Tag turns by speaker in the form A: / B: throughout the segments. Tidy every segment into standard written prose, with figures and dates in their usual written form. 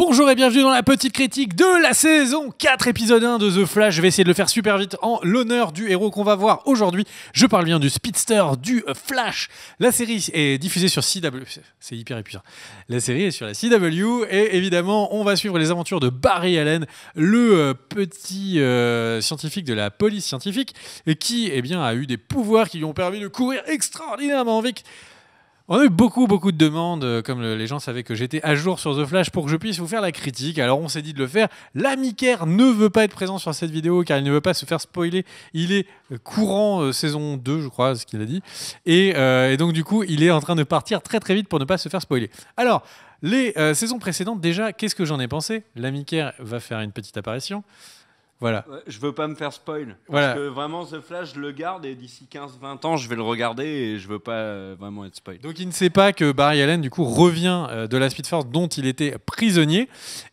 A: Bonjour et bienvenue dans la petite critique de la saison 4, épisode 1 de The Flash. Je vais essayer de le faire super vite en l'honneur du héros qu'on va voir aujourd'hui. Je parle bien du Speedster du Flash. La série est diffusée sur CW. C'est hyper épuisant. La série est sur la CW et évidemment, on va suivre les aventures de Barry Allen, le petit scientifique de la police scientifique qui a eu des pouvoirs qui lui ont permis de courir extraordinairement vite. On a eu beaucoup de demandes, comme les gens savaient que j'étais à jour sur The Flash pour que je puisse vous faire la critique. Alors on s'est dit de le faire. L'ami Kerr ne veut pas être présent sur cette vidéo car il ne veut pas se faire spoiler. Il est courant saison 2, je crois, ce qu'il a dit. Et donc du coup, il est en train de partir très vite pour ne pas se faire spoiler. Alors, les saisons précédentes, déjà, qu'est-ce que j'en ai pensé ? L'ami Kerr va faire une petite apparition. Voilà.
B: Ouais, je veux pas me faire spoil.
A: Voilà.
B: Parce que vraiment, The Flash, je le garde et d'ici 15-20 ans, je vais le regarder et je veux pas vraiment être spoil.
A: Donc il ne sait pas que Barry Allen du coup revient de la Speed Force dont il était prisonnier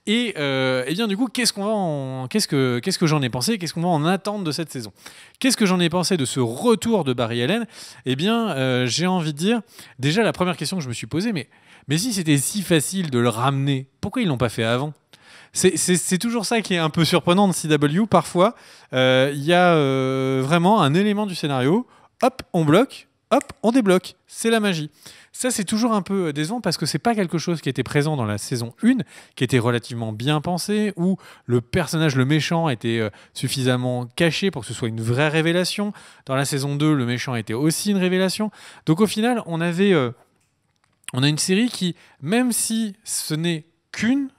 A: et bien du coup qu'est-ce que j'en ai pensé, qu'est-ce qu'on va en attendre de cette saison, qu'est-ce que j'en ai pensé de ce retour de Barry Allen. J'ai envie de dire déjà la première question que je me suis posée, mais si c'était si facile de le ramener, pourquoi ils l'ont pas fait avant ? C'est toujours ça qui est un peu surprenant de CW. Parfois, il y a vraiment un élément du scénario. Hop, on bloque. Hop, on débloque. C'est la magie. Ça, c'est toujours un peu décevant parce que c'est pas quelque chose qui était présent dans la saison 1, qui était relativement bien pensé, où le personnage, le méchant, était suffisamment caché pour que ce soit une vraie révélation. Dans la saison 2, le méchant était aussi une révélation. Donc au final, on a une série qui, même si ce n'est qu'une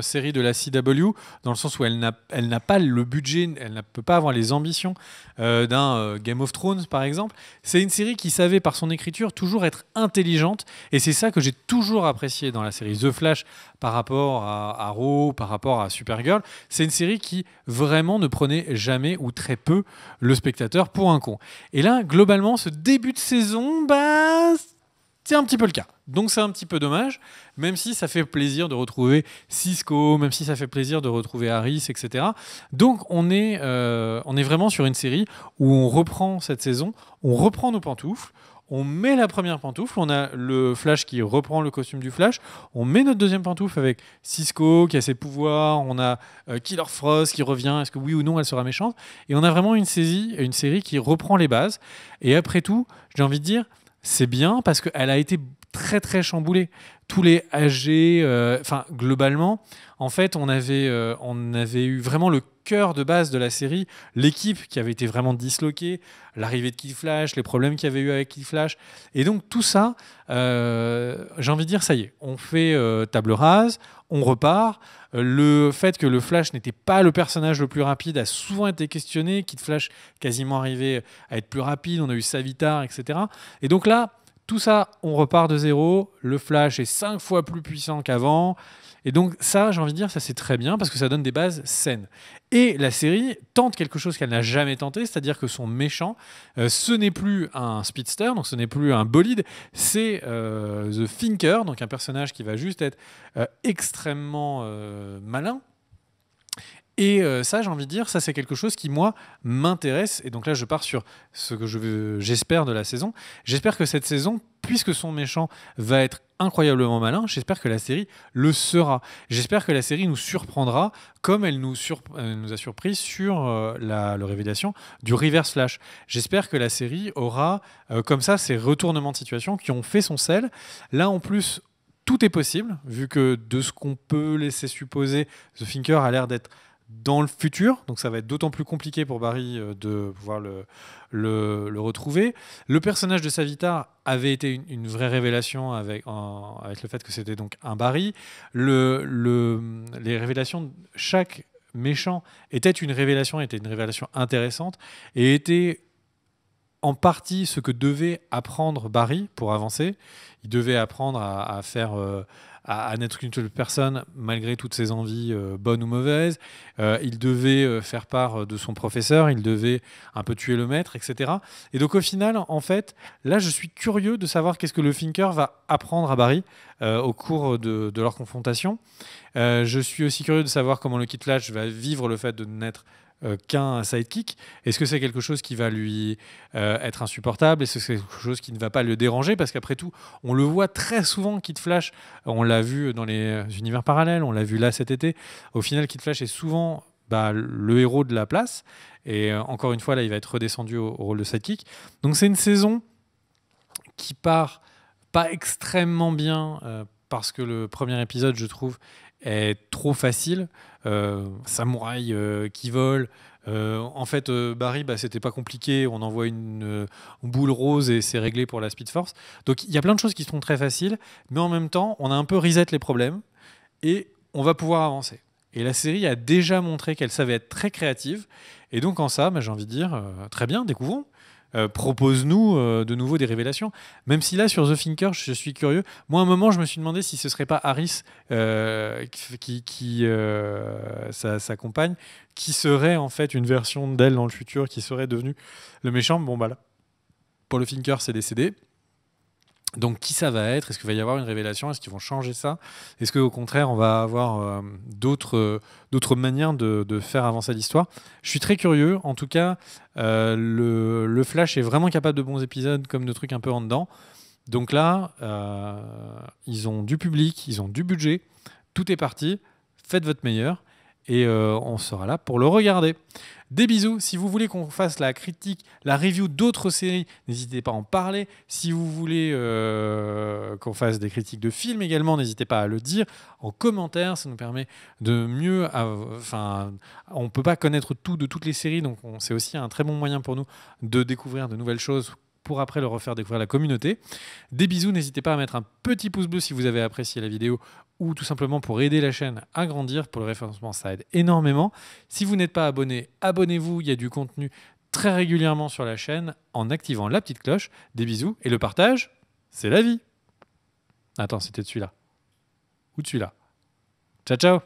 A: série de la CW, dans le sens où elle n'a pas le budget, elle ne peut pas avoir les ambitions d'un Game of Thrones par exemple. C'est une série qui savait par son écriture toujours être intelligente et c'est ça que j'ai toujours apprécié dans la série The Flash par rapport à Arrow, par rapport à Supergirl. C'est une série qui vraiment ne prenait jamais ou très peu le spectateur pour un con. Et là, globalement, ce début de saison, c'est un petit peu le cas. Donc c'est un petit peu dommage, même si ça fait plaisir de retrouver Cisco, même si ça fait plaisir de retrouver Harris, etc. Donc on est vraiment sur une série où on reprend cette saison, on reprend nos pantoufles, on met la première pantoufle, on a le Flash qui reprend le costume du Flash, on met notre deuxième pantoufle avec Cisco qui a ses pouvoirs, on a Killer Frost qui revient, est-ce que oui ou non elle sera méchante ? Et on a vraiment une série qui reprend les bases. Et après tout, j'ai envie de dire, c'est bien parce qu'elle a été très chamboulée. Tous les AG, globalement, en fait, on avait eu vraiment le cœur de base de la série, l'équipe qui avait été vraiment disloquée, l'arrivée de Kid Flash, les problèmes qu'il y avait eu avec Kid Flash. Et donc tout ça, j'ai envie de dire, ça y est, on fait table rase, on repart. Le fait que le Flash n'était pas le personnage le plus rapide a souvent été questionné. Kid Flash quasiment arrivé à être plus rapide. On a eu Savitar, etc. Et donc là, tout ça, on repart de zéro. Le Flash est 5 fois plus puissant qu'avant. Et donc ça, j'ai envie de dire, ça c'est très bien parce que ça donne des bases saines. Et la série tente quelque chose qu'elle n'a jamais tenté, c'est-à-dire que son méchant, ce n'est plus un speedster, donc ce n'est plus un bolide, c'est The Thinker, donc un personnage qui va juste être extrêmement malin. Et ça, j'ai envie de dire, ça c'est quelque chose qui, moi, m'intéresse. Et donc là, je pars sur ce que j'espère de la saison. J'espère que cette saison, puisque son méchant va être incroyablement malin, j'espère que la série le sera. J'espère que la série nous surprendra comme elle nous a surpris sur la révélation du Reverse Flash. J'espère que la série aura, comme ça, ces retournements de situation qui ont fait son sel. Là, en plus, tout est possible, vu que de ce qu'on peut laisser supposer, The Thinker a l'air d'être dans le futur, donc ça va être d'autant plus compliqué pour Barry de pouvoir le retrouver. Le personnage de Savitar avait été une vraie révélation avec le fait que c'était donc un Barry. Les révélations, chaque méchant était une révélation intéressante et était en partie ce que devait apprendre Barry pour avancer. Il devait apprendre à faire... à n'être qu'une seule personne malgré toutes ses envies bonnes ou mauvaises. Il devait faire part de son professeur, il devait un peu tuer le maître, etc. Et donc au final, en fait, là je suis curieux de savoir qu'est-ce que le Thinker va apprendre à Barry au cours de leur confrontation. Je suis aussi curieux de savoir comment le Kid Flash va vivre le fait de n'être qu'un sidekick? Est-ce que c'est quelque chose qui va lui être insupportable? Est-ce que c'est quelque chose qui ne va pas le déranger? Parce qu'après tout, on le voit très souvent, Kid Flash. On l'a vu dans les univers parallèles, on l'a vu là cet été. Au final, Kid Flash est souvent le héros de la place. Et encore une fois, là, il va être redescendu au rôle de sidekick. Donc c'est une saison qui part pas extrêmement bien parce que le premier épisode, je trouve, est trop facile. Samouraï qui vole. En fait, Barry, c'était pas compliqué. On envoie une boule rose et c'est réglé pour la Speed Force. Donc il y a plein de choses qui sont très faciles, mais en même temps, on a un peu reset les problèmes et on va pouvoir avancer. Et la série a déjà montré qu'elle savait être très créative. Et donc en ça, j'ai envie de dire, très bien, découvrons. Propose-nous de nouveau des révélations. Même si là, sur The Thinker, je suis curieux. Moi, à un moment, je me suis demandé si ce serait pas Harris sa compagne, qui serait en fait une version d'elle dans le futur, qui serait devenue le méchant. Bon, là, pour le Thinker, c'est décédé. Donc, qui ça va être? Est-ce qu'il va y avoir une révélation? Est-ce qu'ils vont changer ça? Est-ce qu'au contraire, on va avoir d'autres manières de faire avancer l'histoire? Je suis très curieux. En tout cas, le Flash est vraiment capable de bons épisodes comme de trucs un peu en dedans. Donc là, ils ont du public, ils ont du budget. Tout est parti. Faites votre meilleur. Et on sera là pour le regarder. Des bisous. Si vous voulez qu'on fasse la critique, la review d'autres séries, n'hésitez pas à en parler. Si vous voulez qu'on fasse des critiques de films également, n'hésitez pas à le dire en commentaire. Ça nous permet de mieux... on ne peut pas connaître tout de toutes les séries, donc c'est aussi un très bon moyen pour nous de découvrir de nouvelles choses pour après le refaire découvrir à la communauté. Des bisous, n'hésitez pas à mettre un petit pouce bleu si vous avez apprécié la vidéo ou tout simplement pour aider la chaîne à grandir. Pour le référencement, ça aide énormément. Si vous n'êtes pas abonné, abonnez-vous, il y a du contenu très régulièrement sur la chaîne en activant la petite cloche. Des bisous et le partage, c'est la vie. Attends, c'était de celui-là. Ou de celui-là. Ciao, ciao.